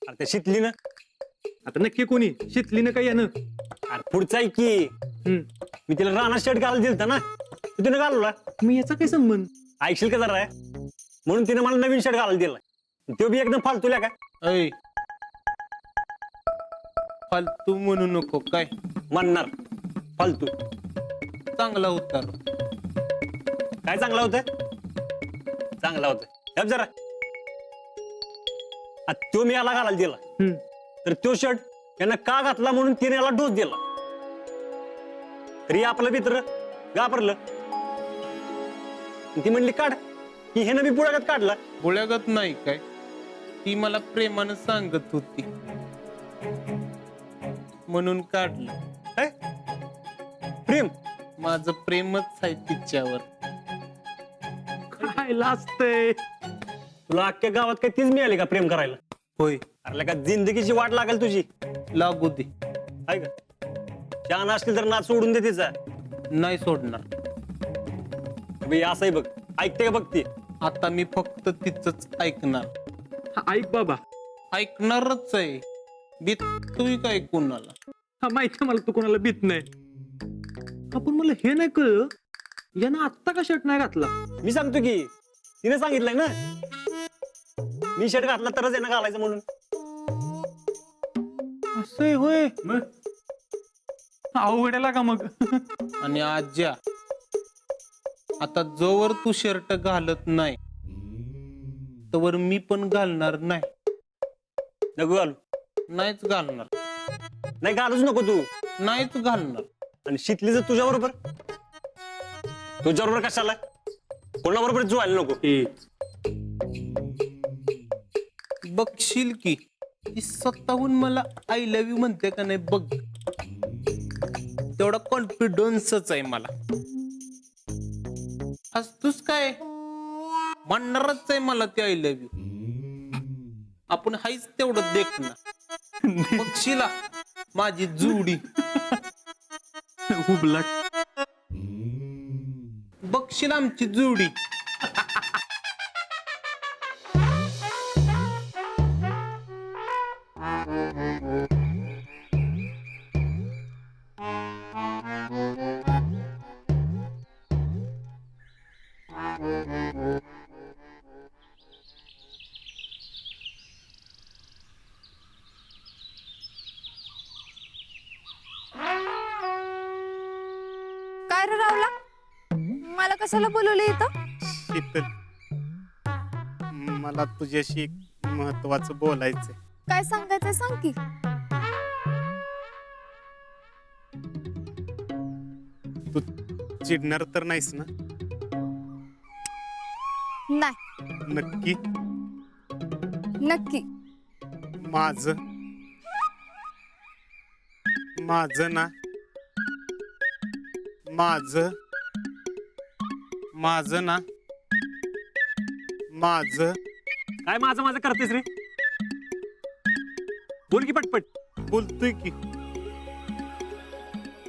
अरे त्या शितलीनं. आता नक्की कोणी शितलीनं काय यानं? अरे पुढचा आहे की. मी तिला राणा शर्ट घालायला दिलता ना, तू तिने घालवला. मी याचा काय संबंध? ऐकशील का जरा, म्हणून तिने मला नवीन शर्ट घालायला दिला. तो बी एकदम फालतूल्या का. ऐ फालतू म्हणू नको काय, म्हणणार फालतू. चांगला उतार. काय चांगला होतं? चांगला होतं हे जरा. तो मी याला घालायला दिला, तर तो शर्ट यानं का घातला म्हणून तिने याला डोस दिला. तरी आपलं मित्र घाबरलं. ती म्हणली काढ, की हे मी पुढ्यात काढला. बुळ्यागत नाही काय, ती मला प्रेमानं सांगत होती म्हणून काढलं. काय प्रेम? माझं प्रेमच आहे तिच्यावर. काय लाजतंय? तुला अख्ख्या गावात काय तीच मिळाली का प्रेम करायला? होय, अरे का जिंदगीची वाट लागेल तुझी. लागू दे. आहे का? छान असतील तर नाच सोडून दे तिचा. नाही सोडणार. बे असं आहे बघ, ऐकते का बघ ती. आता मी फक्त तिचंच ऐकणार. हा, ऐक बाबा. ऐकणारच आहे. बीत तुम्ही काय कोणाला? हा माहिती मला तू कोणाला भीत नाही. आपण मला हे नाही कळलं, यानं आत्ता का शर्ट नाही घातला? मी सांगतो की तिने सांगितलंय ना, मी शर्ट घातला तरच यांना घालायचं म्हणून. असं होय. अवघडायला का मग? आणि आज्या, आता जोवर तू शर्ट घालत नाही तोवर मी पण घालणार नाही. नको घालू. नाहीच घालणार. नाही घालूच नको तू. नाहीच घालणार. आणि शितली जर तुझ्या बरोबर, कशाला कोणाबरोबर जुळायला नको. बघशील की ती स्वतःहून मला आय लव्ह यू म्हणते का नाही बघ. तेवढा कॉन्फिडन्सच आहे मला. हसतोस काय? म्हणणारच आहे मला ते आय लव्ह यू. आपण हायच तेवढं देख ना. बघशील माझी जुडी. हुबलट. बघशील आमची जुडी. काय रे रावला, मला कशाला बोलवलं इथं? शीतल, मला तुझ्याशी एक महत्वाचं बोलायचंय. काय सांगायचं सांग की. तू चिडणार तर नाहीस ना? नाही. नक्की? नक्की. माझं ना माझं ना माझं. काय माझं माझं करतेस रे? बोल की पटपट. बोलतोय की.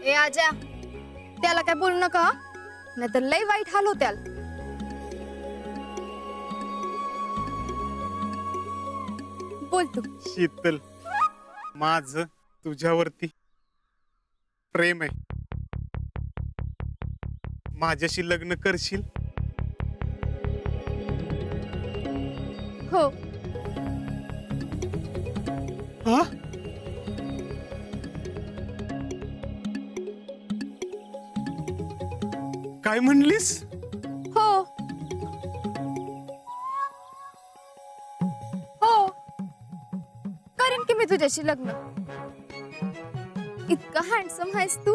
ए आजा, त्याला काय बोलू नका, नाहीतर लय वाईट हाल होत्याल. बोल तू. शीतल, माझं तुझ्यावरती प्रेम आहे. माझ्याशी लग्न करशील? हो. हा? काय म्हणलीस? हो. हो, करीन की मी तुझ्याशी लग्न. इतका हँडसम आहेस तू,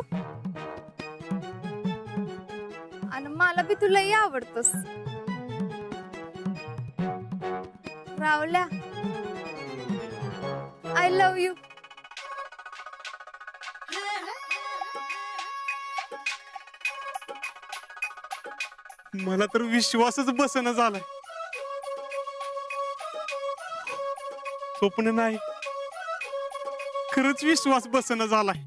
आणि मला बी तुला आवडतोस. रावल्या, आय लव्ह यू. मला तर विश्वासच बसना झालाय. स्वप्न नाही, खरंच विश्वास बसना झालाय.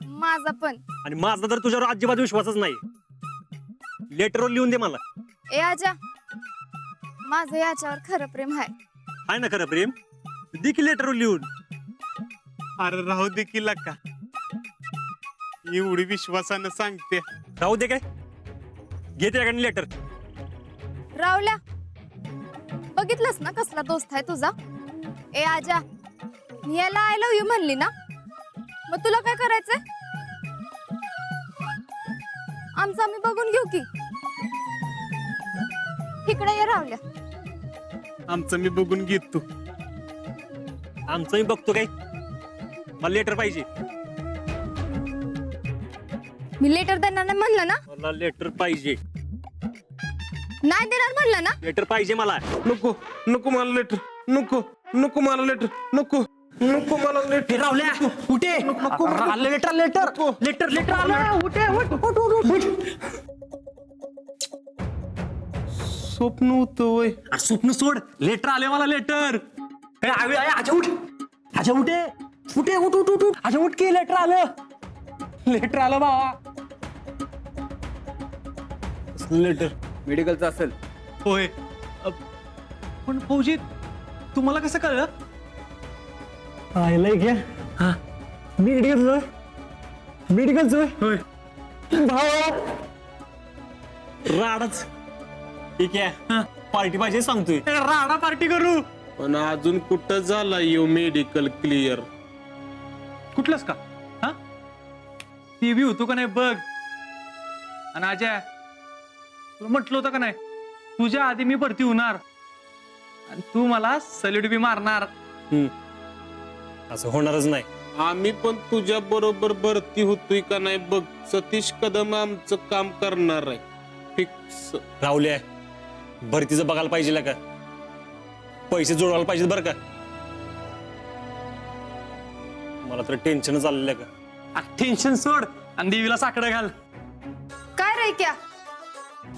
माझा पण. आणि माझा तर तुझ्यावर अजिबात विश्वासच नाही. लेटरवर लिहून दे मला. ए आजा, माझं याच्यावर खरं प्रेम आहे. आहे ना खरं प्रेम? देखील लेटर लिहून. अरे राहू दे की लका, एवढी विश्वासानं सांगते. राहू दे काय, घे त्याकडे लेटर. रावल्या, बघितलंस ना कसला दोस्त आहे तुझा. ए आजा, मी याला आय लव्ह यू म्हणली ना, मग तुला काय करायचंय? आमचं आम्ही बघून घेऊ की. इकडे ये रावल्या. आमचं मी बघून घेतो. आमचं मी बघतो काय, मला लेटर पाहिजे. मी लेटर देणार नाही म्हणलं ना, मला लेटर पाहिजे. नाही देणार म्हणलं ना. लेटर पाहिजे मला. नको नको मला लेटर, नको नको मला लेटर, नको नको मला लेटर. रावल्या कुठे आलं लेटर? लेटर लेटर लेटर आलं. उठे उठ उठ उठ उठ. स्वप्न होतं वय. अरे स्वप्न सोड, लेटर आले मला लेटर. आजा उठ, आजा उठे उठे उठ उठ उठ उठ. आजा उठ की लेटर आलं, लेटर आलं बाबा. लेटर मेडिकलचं असेल. होय. पण फौजी, तुम्हाला कसं कळलं? पाहिलंय घ्या. हा मेडिकलचं होय. भावा राडच. ठीक आहे, पार्टी पाहिजे सांगतोय. राडा पार्टी करू. पण अजून कुठं झाला येऊ मेडिकल क्लिअर? कुठलंच का? हा ती बी होतो का नाही बघ. आणि आजा, तुला म्हटलं होतं का नाही, तुझ्या आधी मी भरती होणार आणि तू मला सल्यूट बी मारणार. असं होणारच नाही. आम्ही पण तुझ्या बरोबर भरती होतोय का नाही बघ. सतीश कदम आमचं काम करणार आहे फिक्स. राहुल्या, भरतीचं बघायला पाहिजे का, पैसे जोडवायला पाहिजे बरं का. मला तर टेन्शनच आलेलं का. टेन्शन सोड आणि देवीला साकडं घाल. काय रे क्या,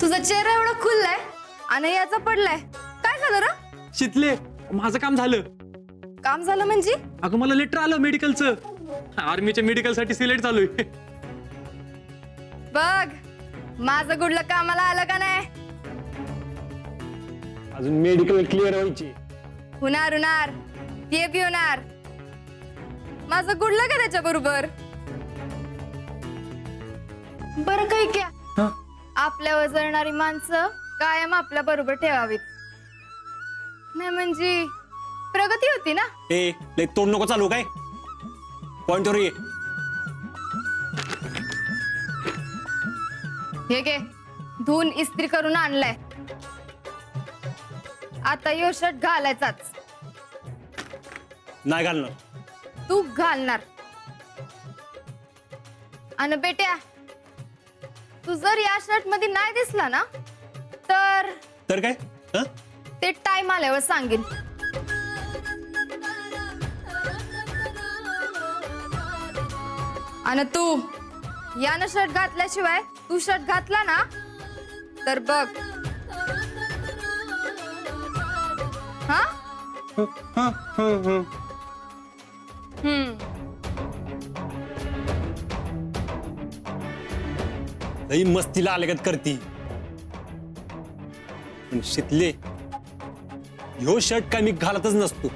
तुझा चेहरा एवढा खुललाय आणि याचा पडलाय. काय झालं रे? शितले, माझं काम झालं. काम झालं म्हणजे? अगं मला लेटर आलं मेडिकलचं. आर्मीच्या मेडिकल साठी सिलेक्ट झालोय. बघ, माझं गुडलं कामाला आलं का नाही? अजून मेडिकल क्लिअर व्हायची. होणार होणार, ते बी होणार. माझं गुडलं का त्याच्या बरोबर? बरं काही क्या, आपल्यावर जळणारी माणसं कायम आपल्या बरोबर ठेवावीत, नाही म्हणजे प्रगती होती ना. ए लय तोंड नको चालू काय, पॉइंटवर ये. हे घे, धुवून इस्त्री करून आणलाय. आता यो शर्ट घालायचाच. नाही घालणार. तू घालणार. आणि बेट्या, तू जर या शर्ट मध्ये नाही दिसला ना, तर तर काय ते टाइम आल्यावर सांगेन. आणि तू यानं शर्ट घातल्याशिवाय तू शर्ट घातला ना, तर बघ. हा लई मस्तीला आलेगत करती. पण शितले, ह्यो शर्ट काय मी घालतच नसतो.